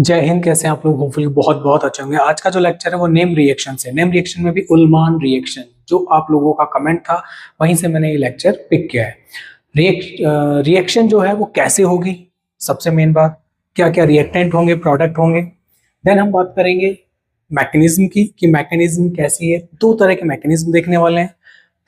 जय हिंद। कैसे हैं आप लोग? होपफुली बहुत बहुत अच्छे होंगे। आज का जो लेक्चर है वो नेम रिएक्शन से, नेम रिएक्शन में भी उल्मान रिएक्शन, जो आप लोगों का कमेंट था वहीं से मैंने ये लेक्चर पिक किया है। रिएक्शन जो है वो कैसे होगी, सबसे मेन बात, क्या क्या रिएक्टेंट होंगे, प्रोडक्ट होंगे। देन हम बात करेंगे मैकेनिज्म की, कि मैकेनिज्म कैसी है। दो तरह के मैकेनिज्म देखने वाले हैं,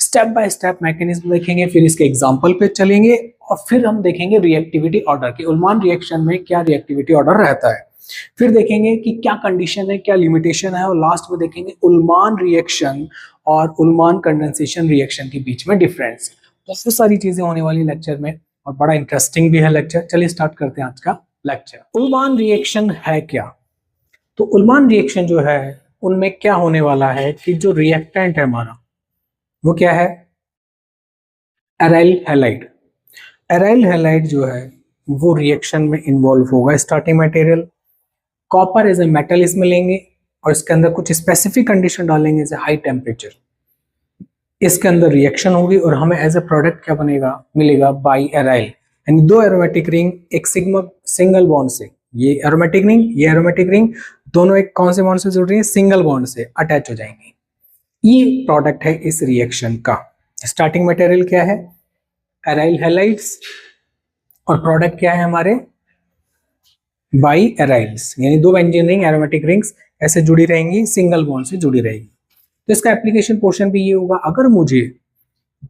स्टेप बाय स्टेप मैकेनिज्म देखेंगे, फिर इसके एग्जाम्पल पे चलेंगे और फिर हम देखेंगे रिएक्टिविटी ऑर्डर की, उल्मान रिएक्शन में क्या रिएक्टिविटी ऑर्डर रहता है। फिर देखेंगे कि क्या कंडीशन है, क्या लिमिटेशन है, और लास्ट में देखेंगे उल्मान रिएक्शन और उल्मान कंडेंसेशन रिएक्शन के बीच में डिफरेंस। बहुत सारी चीजें होने वाली लेक्चर में और बड़ा इंटरेस्टिंग भी है लेक्चर। चलिए स्टार्ट करते हैं आज का लेक्चर। उल्मान रिएक्शन है क्या? तो उल्मान रिएक्शन जो है उनमें क्या होने वाला है कि जो रिएक्टेंट है हमारा वो क्या है? Aryl halide. एराइल हैलाइड जो है वो रिएक्शन में इन्वॉल्व होगा। Starting material copper as a metal इसमें लेंगे और इसके अंदर कुछ स्पेसिफिक कंडीशन डालेंगे जैसे हाई टेम्परेचर। इसके अंदर रिएक्शन होगी और हमें एज ए प्रोडक्ट क्या बनेगा, मिलेगा बाई एराइल। यानी दो एरोमेटिक रिंग एक सिग्मा सिंगल बॉन्ड से, ये एरोमेटिक रिंग ये एरोमेटिक रिंग, दोनों एक कौन से बॉन्ड से जुड़ रही है? सिंगल बॉन्ड से अटैच हो जाएंगे। ये प्रोडक्ट है इस रिएक्शन का। स्टार्टिंग मटेरियल क्या है? एराइल हैलाइड्स, और प्रोडक्ट क्या है हमारे? बाई एराइल्स, यानी दो बेंजीन रिंग एरोमेटिक रिंग्स ऐसे जुड़ी रहेंगी, सिंगल बॉन्ड से जुड़ी रहेगी। तो इसका एप्लीकेशन पोर्शन भी ये होगा, अगर मुझे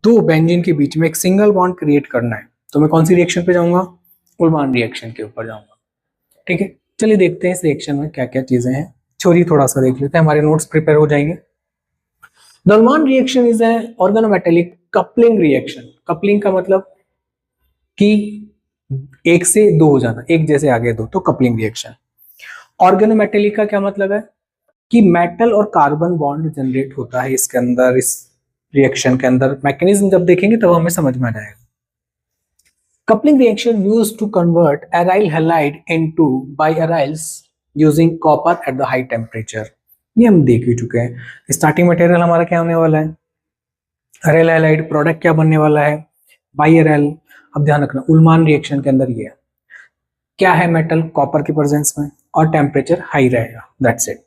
दो बेंजीन के बीच में एक सिंगल बॉन्ड क्रिएट करना है तो मैं कौन सी रिएक्शन पे जाऊंगा? उल्मान रिएक्शन के ऊपर जाऊंगा। ठीक है, चलिए देखते हैं इस रिएक्शन में क्या क्या चीजें हैं। थ्योरी थोड़ा सा देख लेते हैं, हमारे नोट्स प्रिपेयर हो जाएंगे। The Ullmann reaction is a organometallic coupling reaction. Coupling का मतलब कि एक से दो हो जाना, एक जैसे आगे दो, तो कपलिंग रिएक्शन। ऑर्गेनोमेटेलिक का क्या मतलब है? कि मेटल और कार्बन बॉन्ड जनरेट होता है इसके अंदर, इस रिएक्शन के अंदर। मैकेनिज्म जब देखेंगे तब हमें समझ में आ जाएगा। Coupling reaction used to convert aryl halide into biaryls using copper at the high temperature. ये हम देख ही चुके हैं। स्टार्टिंग मटेरियल हमारा क्या होने वाला है? Aryl halide. प्रोडक्ट क्या बनने वाला है? बाइएराइल। अब ध्यान रखना उल्मान रिएक्शन के अंदर ये है, क्या है? मेटल कॉपर की प्रेजेंस में और टेम्परेचर हाई रहेगा, that's it.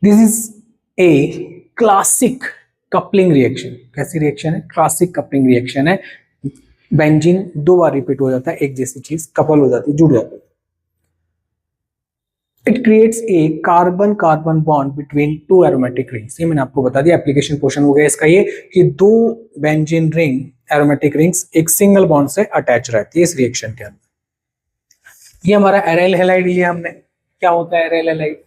This is a classic coupling reaction. कैसी रिएक्शन है? क्लासिक कपलिंग रिएक्शन है। बेंजीन दो बार रिपीट हो जाता है, एक जैसी चीज कपल हो जाती है, जुड़ जाती है। It creates a carbon carbon bond between two aromatic rings. ये मैंने आपको बता दिया, एप्लीकेशन पोर्शन हो गया इसका ये, कि दो बेंजीन रिंग एरोमेटिक रिंग्स एक सिंगल बॉन्ड से अटैच रहती है इस रिएक्शन के अंदर। ये हमारा एराइल हैलाइड लिया हमने। क्या होता है एराइल हैलाइड?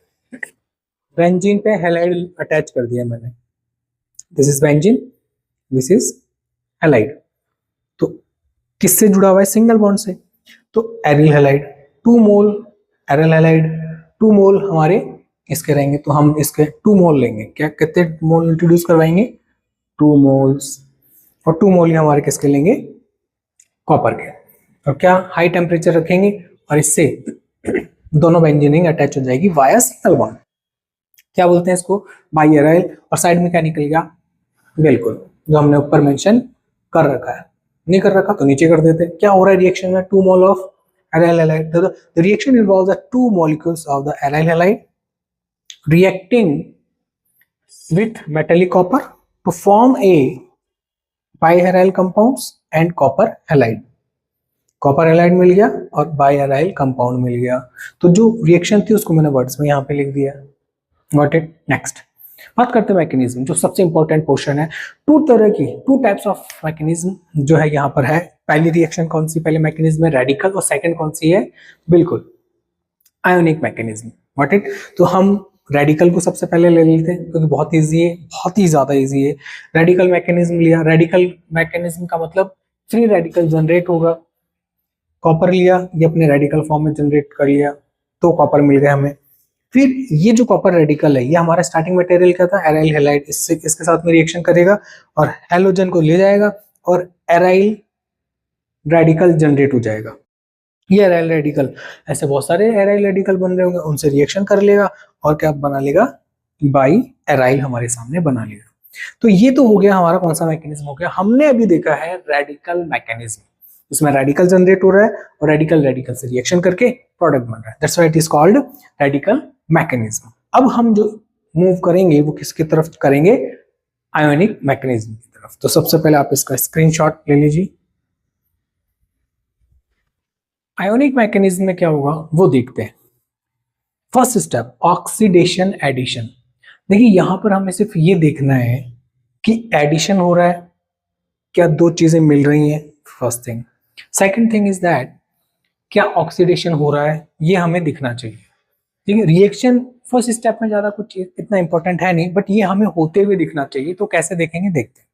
बेंजीन पे हैलाइड अटैच कर दिया मैंने। This is benzene, this is halide. तो किससे जुड़ा हुआ है? सिंगल बॉन्ड से। तो एरिल हैलाइड 2 मोल, एरिल हैलाइड 2 मोल हमारे इसके रहेंगे, तो हम इसके 2 मोल लेंगे। क्या कितने मोल इंट्रोड्यूस करवाएंगे? 2 मोल्स। और 2 मोल हमारे किसके लेंगे? कॉपर के। और क्या हाई टेम्परेचर रखेंगे और इससे दोनों बेंजीन रिंग अटैच हो जाएगी वाया सिंगल बॉन्ड। क्या बोलते हैं इसको? बाइएराइल। और साइड में क्या निकलेगा? बिल्कुल जो हमने ऊपर मेंशन कर रखा है। नहीं कर रखा तो नीचे कर देते। क्या हो रहा है रिएक्शन में? 2 mole of aryl halide. The reaction involves the 2 molecules of the aryl halide reacting with metallic copper to form a biaryl compounds and copper halide। Copper halide मिल गया और बाइएराइल कंपाउंड मिल गया। तो जो रिएक्शन थी उसको मैंने वर्ड्स में यहाँ पे लिख दिया। Got it? नेक्स्ट बात करते हैं मैकेनिज्म, जो सबसे इंपॉर्टेंट पोर्शन है। टू टाइप्स ऑफ मैकेनिज्म जो है यहाँ पर है। पहली रिएक्शन कौन सी? पहले मैकेनिज्म है रेडिकल, और सेकंड कौन सी है? बिल्कुल आयोनिक मैकेनिज्म। Got it? तो हम रेडिकल को सबसे पहले ले लेते हैं क्योंकि बहुत ईजी है, बहुत ही ज्यादा ईजी है। रेडिकल मैकेनिज्म लिया। रेडिकल मैकेनिज्म का मतलब फ्री रेडिकल जनरेट होगा। कॉपर लिया, ये अपने रेडिकल फॉर्म में जनरेट कर लिया, तो कॉपर मिल गया हमें। फिर ये जो कॉपर रेडिकल है ये हमारा स्टार्टिंग मटेरियल क्या था? Aryl halide. इससे इसके साथ में रिएक्शन करेगा और हैलोजन को ले जाएगा और एराइल रेडिकल जनरेट हो जाएगा। ये एराइल रेडिकल, ऐसे बहुत सारे एराइल रेडिकल बन रहे होंगे, उनसे रिएक्शन कर लेगा और क्या बना लेगा? बाई एराइल हमारे सामने बना लेगा। तो ये तो हो गया हमारा कौन सा मैकेनिज्म हो गया? हमने अभी देखा है रेडिकल मैकेनिज्म। उसमें रेडिकल जनरेट हो रहा है और रेडिकल रेडिकल से रिएक्शन करके प्रोडक्ट बन रहा है, that's why it is called radical mechanism. अब हम जो मूव करेंगे वो किसकी तरफ करेंगे, आयोनिक मैकेनिज्म की तरफ। तो सबसे पहले आप इसका स्क्रीनशॉट ले लीजिए। आयोनिक मैकेनिज्म में क्या होगा वो देखते हैं। First step oxidation addition. देखिए यहां पर हमें सिर्फ ये देखना है कि एडिशन हो रहा है, क्या दो चीजें मिल रही हैं, first thing. Second thing is that क्या ऑक्सीडेशन हो रहा है, ये हमें दिखना चाहिए। ठीक है, रिएक्शन फर्स्ट स्टेप में ज्यादा कुछ इतना इंपॉर्टेंट है नहीं, बट ये हमें होते हुए दिखना चाहिए। तो कैसे देखेंगे, देखते हैं।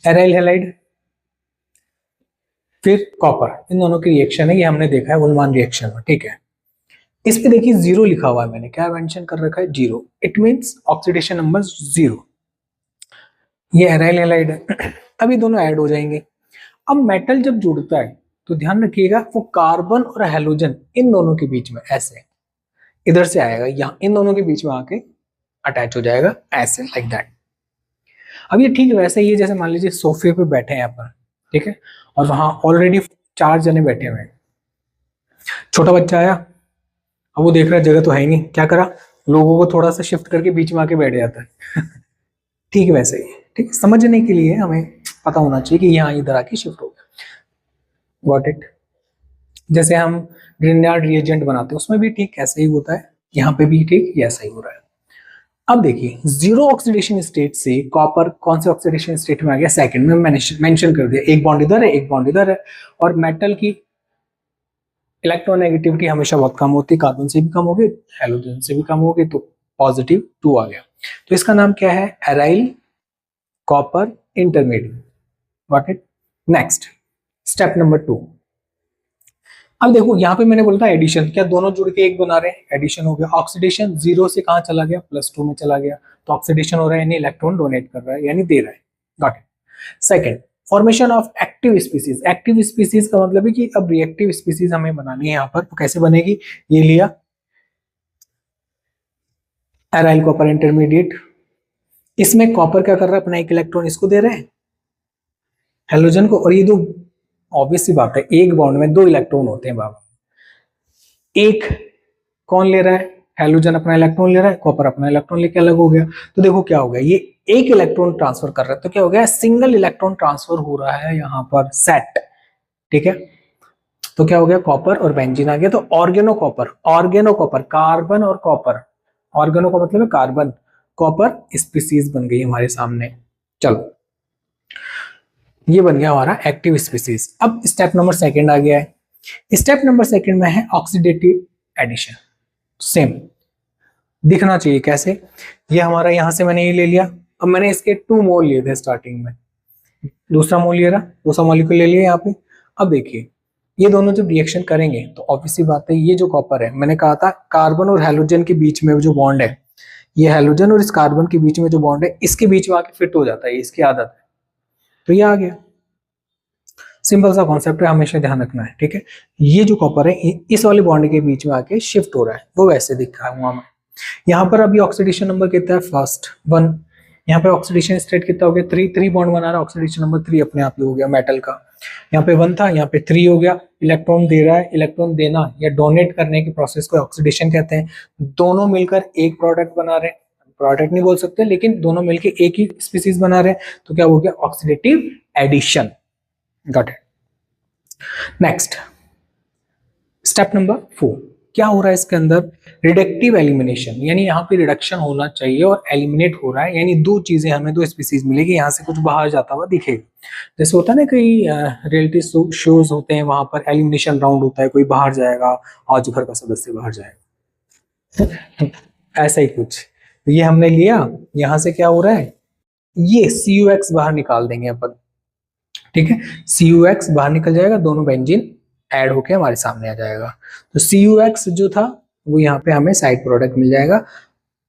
एराइल हैलाइड फिर कॉपर, इन दोनों की रिएक्शन है, ये हमने देखा है उल्मान रिएक्शन में। ठीक है, इस पे देखिए जीरो लिखा हुआ है, मैंने क्या मेंशन कर रखा है, zero. It means oxidation number zero. ये एराइल हैलाइड है। अब ये दोनों ऐड हो जाएंगे। अब मेटल जब जुड़ता है तो ध्यान रखिएगा वो कार्बन और हैलोजन इन दोनों के बीच में ऐसे इधर से आएगा, यहाँ इन दोनों के बीच में आके अटैच हो जाएगा ऐसे, लाइक दैट। अब ये ठीक वैसे ही है जैसे मान लीजिए सोफे पे बैठे हैं अपन, ठीक है, और वहां ऑलरेडी 4 जने बैठे हुए हैं। छोटा बच्चा आया, अब वो देख रहा है जगह तो है ही नहीं, क्या करा, लोगों को थोड़ा सा शिफ्ट करके बीच में आके बैठ जाता है। ठीक वैसे ही, ठीक है, समझने के लिए हमें पता होना चाहिए कि यहाँ इधर आके शिफ्ट हो गया। Got it. जैसे हम ग्रिग्नार्ड रिएजेंट बनाते हैं उसमें भी ठीक ऐसे ही होता है, यहाँ पे भी ठीक ऐसा ही हो रहा है। अब देखिए जीरो ऑक्सीडेशन स्टेट से कॉपर कौन से ऑक्सीडेशन स्टेट में आ गया, सेकंड में। मैंने मेंशन कर दिया, एक बॉन्ड इधर है एक बॉन्ड इधर है। और मेटल की इलेक्ट्रोनेगेटिविटी हमेशा बहुत कम होती है, कार्बन से भी कम होगी, हैलोजन से भी कम होगी, तो पॉजिटिव 2 आ गया। तो इसका नाम क्या है, aryl copper intermediate. Got it. Next step number 2। अब देखो यहाँ पे मैंने बोला था एडिशन, क्या दोनों जुड़ के एक बना रहे हैं, एडिशन हो गया। ऑक्सीडेशन जीरो से कहाँ चला गया, +2 में चला गया, तो ऑक्सीडेशन हो रहा है यानी इलेक्ट्रॉन डोनेट कर रहा है यानी दे रहा है। Got it. Second formation of active species. Active species का मतलब है कि अब रिएक्टिव स्पीसीज हमें बनानी है यहाँ पर, तो कैसे बनेगी, ये लिया एराइल कॉपर इंटरमीडिएट, इसमें कॉपर क्या कर रहा है, अपना एक इलेक्ट्रॉन इसको दे रहे हैं हेलोजन को, और ये दो ऑब्वियस सी बात है एक बॉन्ड में 2 इलेक्ट्रॉन होते हैं बाबा। एक कौन ले रहा है, हेलोजन अपना इलेक्ट्रॉन ले रहा है, कॉपर अपना इलेक्ट्रॉन लेके अलग हो गया। तो देखो क्या हो गया, ये एक इलेक्ट्रॉन ट्रांसफर कर रहा है, तो क्या हो गया, सिंगल इलेक्ट्रॉन ट्रांसफर हो रहा है यहाँ पर, सेट। ठीक है, तो क्या हो गया, कॉपर और बेंजीन आ गया। तो organo copper, organo copper carbon और कॉपर, ऑर्गेनो का मतलब है कार्बन, कॉपर स्पीसीज बन गई हमारे सामने। चलो ये बन गया हमारा एक्टिव स्पीसीज। अब स्टेप नंबर सेकंड आ गया है। स्टेप नंबर सेकंड में है ऑक्सीडेटिव एडिशन। सेम दिखना चाहिए कैसे, ये हमारा यहां से मैंने ये ले लिया, अब मैंने इसके 2 मोल लिए थे स्टार्टिंग में, दूसरा मोल ले रहा, दूसरा मॉलिक्यूल ले लिया यहाँ पे। अब देखिए ये दोनों जब रिएक्शन करेंगे तो ऑब्वियसली बात है ये जो कॉपर है, मैंने कहा था कार्बन और हैलोजन के बीच में जो बॉन्ड है, ये हैलोजन और इस कार्बन के बीच में जो बॉन्ड है इसके बीच में आके फिट हो जाता है, इसकी आदत है, तो ये आ गया। सिंपल सा कॉन्सेप्ट है, हमेशा ध्यान रखना है। ठीक है, ये जो कॉपर है इस वाले बॉन्ड के बीच में आके शिफ्ट हो रहा है, वो वैसे दिखा हुआ मैं। यहाँ पर अभी ऑक्सीडेशन नंबर कितना है, फर्स्ट 1। यहाँ पे ऑक्सीडेशन स्टेट कितना हो गया, 3 बॉन्ड बना रहा है, ऑक्सीडेशन नंबर 3 अपने आप ही हो गया मेटल का। यहाँ पे 1 था, यहाँ पे 3 हो गया, इलेक्ट्रॉन दे रहा है, इलेक्ट्रॉन देना या डोनेट करने के प्रोसेस को ऑक्सीडेशन कहते हैं। दोनों मिलकर एक प्रोडक्ट बना रहे हैं, प्रोडक्ट नहीं बोल सकते लेकिन दोनों मिलकर एक ही स्पीसीज बना रहे हैं, तो क्या हो गया, oxidative addition. Got it. Next step number 4, क्या हो रहा है इसके अंदर, रिडक्टिव एलिमिनेशन, यानी यहाँ पे रिडक्शन होना चाहिए और एलिमिनेट हो रहा है, यानी 2 चीजें हमें 2 स्पीसीज मिलेगी, यहाँ से कुछ बाहर जाता हुआ दिखेगा। जैसे होता है ना कई रियलिटी शोज होते हैं, वहां पर एलिमिनेशन राउंड होता है, कोई बाहर जाएगा, आज घर का सदस्य बाहर जाएगा। ऐसा ही कुछ, तो ये हमने लिया, यहाँ से क्या हो रहा है, ये CuX बाहर निकाल देंगे अपन। ठीक है, CuX बाहर निकल जाएगा, दोनों बेंजीन ऐड होके हमारे सामने आ जाएगा। तो CuX जो था वो यहाँ पे हमें साइड प्रोडक्ट मिल जाएगा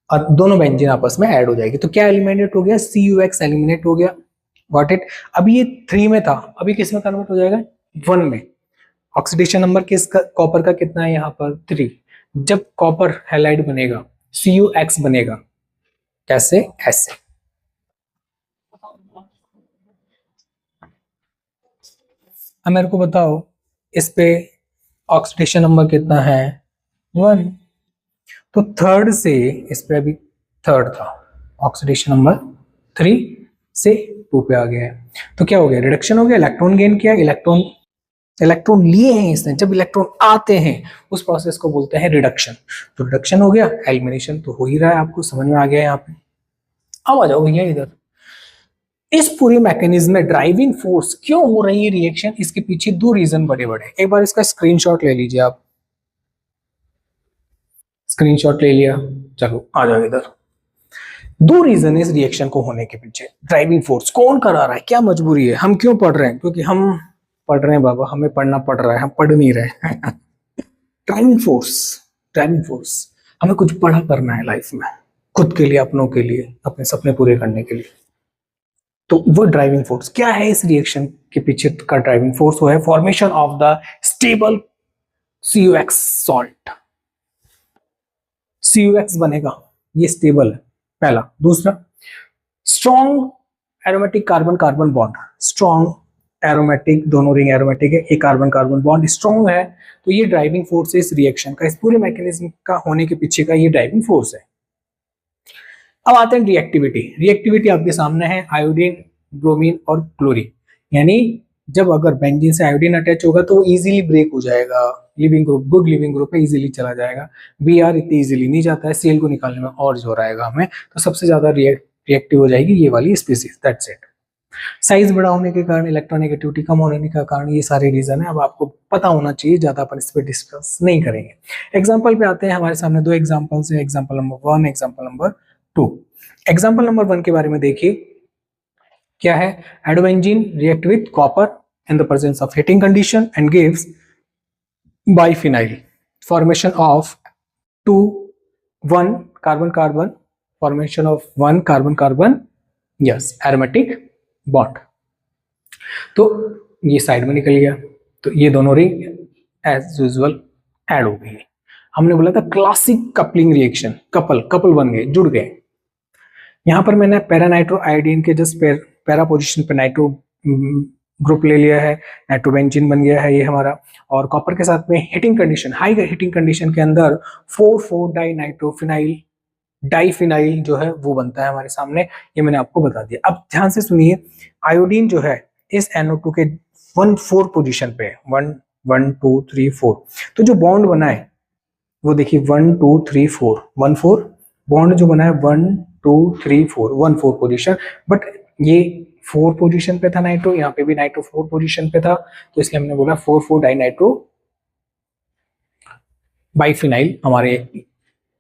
और दोनों बेंजीन आपस में ऐड हो जाएगी। तो क्या एलिमिनेट हो गया, CuX एलिमिनेट हो गया। Got it. अभी ये 3 में था, अभी किस में कन्वर्ट हो जाएगा, 1 में। ऑक्सीडेशन नंबर किसका, कॉपर का कितना है यहाँ पर, 3। जब कॉपर हैलाइड बनेगा CuX बनेगा, कैसे, ऐसे। अब मेरे को बताओ इस पे ऑक्सीडेशन नंबर कितना है, 1। तो थर्ड से इस पे अभी थर्ड था, ऑक्सीडेशन नंबर 3 से 2 पे आ गया है। तो क्या हो गया, रिडक्शन हो गया, इलेक्ट्रॉन गेन किया, इलेक्ट्रॉन लिए हैं इसने, जब इलेक्ट्रॉन आते हैं उस प्रोसेस को बोलते हैं रिडक्शन। तो रिडक्शन हो गया, एलिमिनेशन तो हो ही रहा है, आपको समझ में आ गया यहाँ पे। अब आ जाओ भैया इधर, इस पूरी मैकेनिज्म में ड्राइविंग फोर्स क्यों हो रही है रिएक्शन, इसके पीछे 2 रीजन बड़े बड़े। एक बार इसका स्क्रीनशॉट ले लीजिए आप, स्क्रीनशॉट ले लिया, चलो आ जाओ इधर। 2 रीजन है इस रिएक्शन को होने के पीछे। ड्राइविंग फोर्स कौन करा रहा है, क्या मजबूरी है, हम क्यों पढ़ रहे हैं, क्योंकि हम पढ़ रहे हैं बाबा, हमें पढ़ना पड़ रहा है, हम पढ़ नहीं रहे। ड्राइविंग फोर्स, ड्राइविंग फोर्स, हमें कुछ बड़ा करना है लाइफ में, खुद के लिए, अपनों के लिए, अपने सपने पूरे करने के लिए। तो वो ड्राइविंग फोर्स क्या है इस रिएक्शन के पीछे का ड्राइविंग फोर्स, वो है formation of the stable CuX salt. CuX बनेगा, ये स्टेबल है पहला। दूसरा, strong aromatic carbon carbon bond, strong aromatic, दोनों रिंग एरोमेटिक है, एक कार्बन कार्बन बॉन्ड स्ट्रॉन्ग है। तो ये ड्राइविंग फोर्स है इस रिएक्शन का, इस पूरे मैकेनिज्म का होने के पीछे का ये ड्राइविंग फोर्स है। अब आते हैं रिएक्टिविटी। रिएक्टिविटी आपके सामने है, आयोडीन, ब्रोमीन और क्लोरीन, यानी जब अगर बेंजीन से आयोडीन अटैच होगा तो वो इजीली ब्रेक हो जाएगा, leaving group, good leaving group है, इजीली चला जाएगा। Br इतनी इजीली नहीं जाता है, Cl को निकालने में और जोर आएगा हमें, तो सबसे ज्यादा रिएक्टिव हो जाएगी ये वाली स्पीसीज, दैट्स इट। साइज बड़ा होने के कारण, इलेक्ट्रोनेगेटिविटी कम होने का कारण, ये सारे रीजन है। अब आपको पता होना चाहिए, ज्यादा अपन इस पर डिस्कस नहीं करेंगे। एग्जाम्पल पे आते हैं, हमारे सामने 2 एग्जाम्पल्स है, example number 1, example number 2। Example number 1 के बारे में देखिए, क्या है, iodobenzene react with copper in the presence of heating condition and gives biphenyl, formation of 2 1 carbon carbon, formation of 1 carbon carbon, yes, aromatic bond. तो ये side में निकल गया, तो ये दोनों रिंग एज यूजुअल ऐड हो गई। हमने बोला था क्लासिक कपलिंग रिएक्शन, कपल बन गए, जुड़ गए। यहां पर मैंने पैरा नाइट्रो आयोडीन के जस्ट पैरा पोजीशन पे नाइट्रो ग्रुप ले लिया है, नाइट्रोबेंजीन बन गया है ये हमारा, और कॉपर के साथ में heating condition, high heating condition के अंदर 4,4 डाई नाइट्रोफिनाइल, डाइफिनाइल जो है वो बनता है हमारे सामने, ये मैंने आपको बता दिया। अब ध्यान से सुनिए, आयोडीन जो है इस NO2 के 1,4 पोजीशन पे है, 1 1 2 3 4। तो जो बॉन्ड बना है वो देखिए 1 2 3 4, 1 4 बॉन्ड जो बना है, 1 2 3 4, 1 4 पोजीशन, बट ये 4 पोजीशन पे था नाइट्रो, यहाँ पे भी नाइट्रो 4 पोजीशन पे था, तो इसलिए हमने बोला 4,4 डाई नाइट्रो बाइफिनाइल हमारे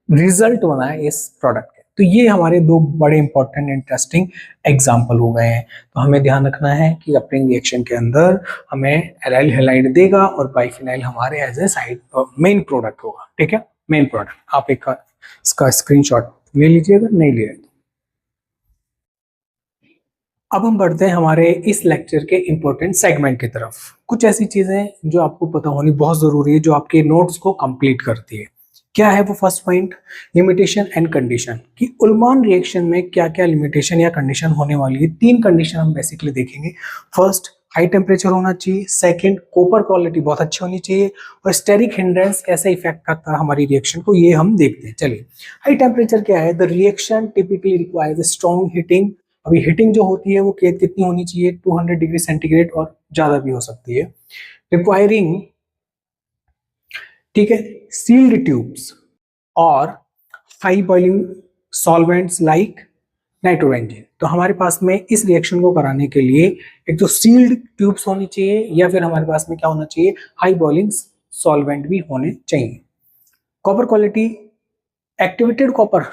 रिजल्ट बना है इस प्रोडक्ट के। तो ये हमारे 2 बड़े इंपॉर्टेंट इंटरेस्टिंग एग्जाम्पल हो गए हैं। तो हमें ध्यान रखना है कि कपलिंग रिएक्शन के अंदर हमें एराइल हैलाइड देगा और बाइफिनाइल हमारे as a side main product होगा, ठीक है, मेन प्रोडक्ट। आप एक इसका स्क्रीनशॉट ले लीजिएगा, नहीं लिया तो। अब हम बढ़ते हैं हमारे इस लेक्चर के इंपॉर्टेंट सेगमेंट की तरफ। कुछ ऐसी चीजें जो आपको पता होनी बहुत जरूरी है, जो आपके नोट्स को कंप्लीट करती है। क्या है वो first point, limitation and condition, कि उल्मान रिएक्शन में क्या क्या लिमिटेशन या कंडीशन होने वाली है। 3 कंडीशन हम बेसिकली देखेंगे। फर्स्ट, हाई टेम्परेचर होना चाहिए, सेकंड, कॉपर क्वालिटी बहुत अच्छी होनी चाहिए, और स्टेरिक हिंड्रेंस कैसे इफेक्ट करता है हमारी रिएक्शन को, ये हम देखते हैं। चलिए, हाई टेम्परेचर क्या है, the reaction typically requires strong heating. अभी हीटिंग जो होती है वो कितनी होनी चाहिए, 200 डिग्री सेंटीग्रेड और ज्यादा भी हो सकती है, रिक्वायरिंग, ठीक है, सील्ड ट्यूब्स और high boiling solvents like nitrobenzene. तो हमारे पास में इस रिएक्शन को कराने के लिए एक तो सील्ड ट्यूब्स होनी चाहिए, या फिर हमारे पास में क्या होना चाहिए, हाई बॉइलिंग सॉल्वेंट भी होने चाहिए। Copper quality, activated copper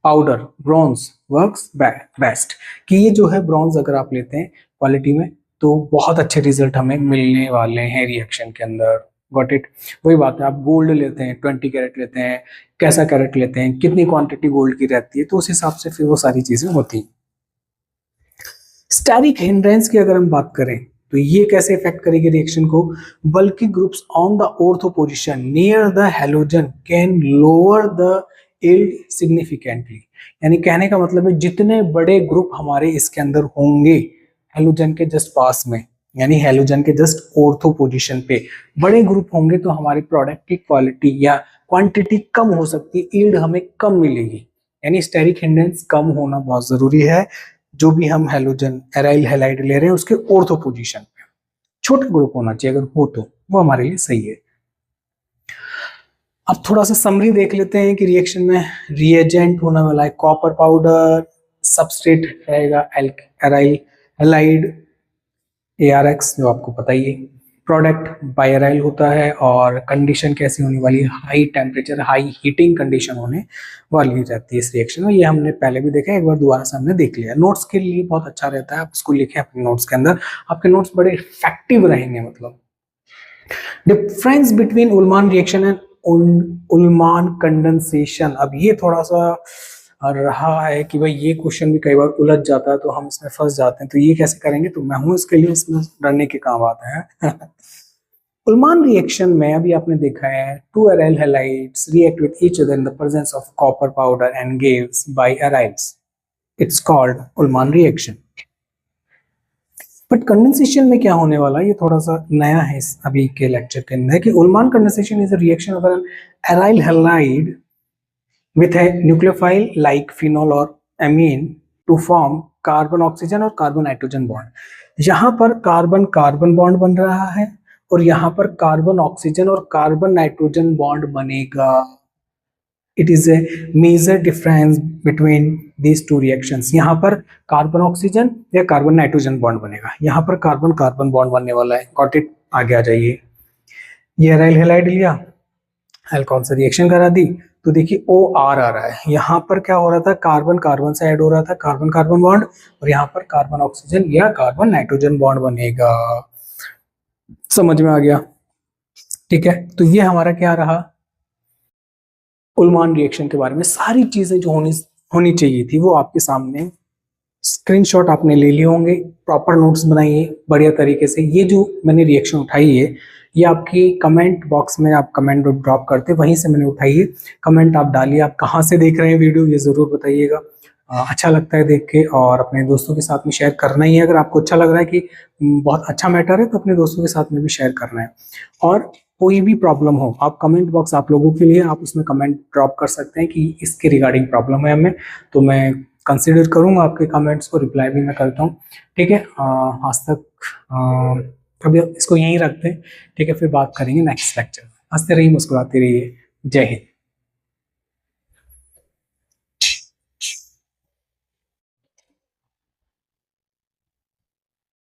powder bronze works best, कि ये जो है ब्रॉन्ज अगर आप लेते हैं क्वालिटी में तो बहुत अच्छे रिजल्ट हमें मिलने वाले हैं रिएक्शन के अंदर। Got it. वही बात है, आप गोल्ड लेते हैं, 20 कैरेट लेते हैं, कैसा कैरेट लेते हैं, कितनी क्वांटिटी गोल्ड की रहती है, तो उस हिसाब से फिर वो सारी चीजें होती हैं। स्टेरिक हिंड्रेंस की अगर हम बात करें तो ये कैसे इफेक्ट करेगी रिएक्शन को, बल्कि groups on the ortho position near the halogen can lower the yield significantly. यानी कहने का मतलब है जितने बड़े ग्रुप हमारे इसके अंदर होंगे हैलोजन के जस्ट पास में, यानी हैलोजन के जस्ट ऑर्थो पोजीशन पे बड़े ग्रुप होंगे तो हमारे प्रोडक्ट की क्वालिटी या क्वांटिटी कम हो सकती है, यील्ड हमें कम मिलेगी। यानी स्टेरिक हिंड्रेंस कम होना बहुत जरूरी है जो भी हम हैलोजन एराइल हैलाइड ले रहे हैं उसके ऑर्थो पोजीशन पे। छोटा ग्रुप होना चाहिए, अगर हो तो वो हमारे लिए सही है। अब थोड़ा सा समरी देख लेते हैं कि रिएक्शन में रिएजेंट होने वाला है कॉपर पाउडर, सबस्ट्रेट रहेगा एराइल हैलाइड ARX जो आपको पता ही है, प्रोडक्ट बायराइल होता है और कंडीशन कैसी होने वाली है, high temperature high heating condition होने वाली रहती है इस रिएक्शन में। ये हमने पहले भी देखा है, एक बार दोबारा से हमने देख लिया। नोट्स के लिए बहुत अच्छा रहता है, आप इसको लिखें अपने नोट्स के अंदर, आपके नोट्स बड़े इफेक्टिव रहेंगे। मतलब difference between Ullmann reaction and Ullmann condensation. अब ये थोड़ा सा रहा है कि भाई ये क्वेश्चन भी कई बार उलझ जाता है तो हम इसमें फंस जाते हैं, तो ये कैसे करेंगे, तो मैं हूं इसके लिए, इसमें डरने के काम आता है। उल्मान रिएक्शन में अभी आपने देखा है two aryl halides react with each other in the presence of copper powder and gives biaryls, it's called Ullmann reaction. But condensation में क्या होने वाला है, ये थोड़ा सा नया है इस अभी के लेक्चर के अंदर, कि Ullmann condensation is a reaction of an aryl halide with a nucleophile like phenol or amine to form carbon oxygen और कार्बन नाइट्रोजन बॉन्ड। यहाँ पर कार्बन कार्बन बॉन्ड बन रहा है और यहाँ पर कार्बन ऑक्सीजन और कार्बन नाइट्रोजन बॉन्ड बनेगा। It is a major difference between these two reactions. यहाँ पर कार्बन ऑक्सीजन या कार्बन नाइट्रोजन बॉन्ड बनेगा, यहाँ पर कार्बन कार्बन बॉन्ड बनने वाला है। Got it? आगे आ जाइए। ये एराइल हैलाइड लिया, अल्कोहल से रिएक्शन करा दी, तो देखिए OR आ रहा है। यहाँ पर क्या हो रहा था, कार्बन कार्बन से ऐड हो रहा था, कार्बन कार्बन बॉन्ड, और यहाँ पर कार्बन ऑक्सीजन या कार्बन नाइट्रोजन बॉन्ड बनेगा। समझ में आ गया? ठीक है, तो ये हमारा क्या रहा, उल्मान रिएक्शन के बारे में सारी चीजें जो होनी चाहिए थी वो आपके सामने। स्क्रीनशॉट आपने ले लिए होंगे, प्रॉपर नोट्स बनाइए बढ़िया तरीके से। ये जो मैंने रिएक्शन उठाई है ये आपकी कमेंट बॉक्स में आप कमेंट ड्रॉप करते, वहीं से मैंने उठाई है। कमेंट आप डालिए, आप कहाँ से देख रहे हैं वीडियो ये ज़रूर बताइएगा। अच्छा लगता है देख के, और अपने दोस्तों के साथ में शेयर करना ही है। अगर आपको अच्छा लग रहा है कि बहुत अच्छा मैटर है तो अपने दोस्तों के साथ में भी शेयर करना है। और कोई भी प्रॉब्लम हो, आप कमेंट बॉक्स आप लोगों के लिए, आप उसमें कमेंट ड्रॉप कर सकते हैं कि इसके रिगार्डिंग प्रॉब्लम है हमें, तो मैं कंसिडर करूँगा आपके कमेंट्स को, रिप्लाई भी मैं करता हूँ। ठीक है, आज तक अभी इसको यहीं रखते हैं। ठीक है, फिर बात करेंगे नेक्स्ट लेक्चर में। हंसते रहिए, मुस्कुराते रहिए। जय हिंद।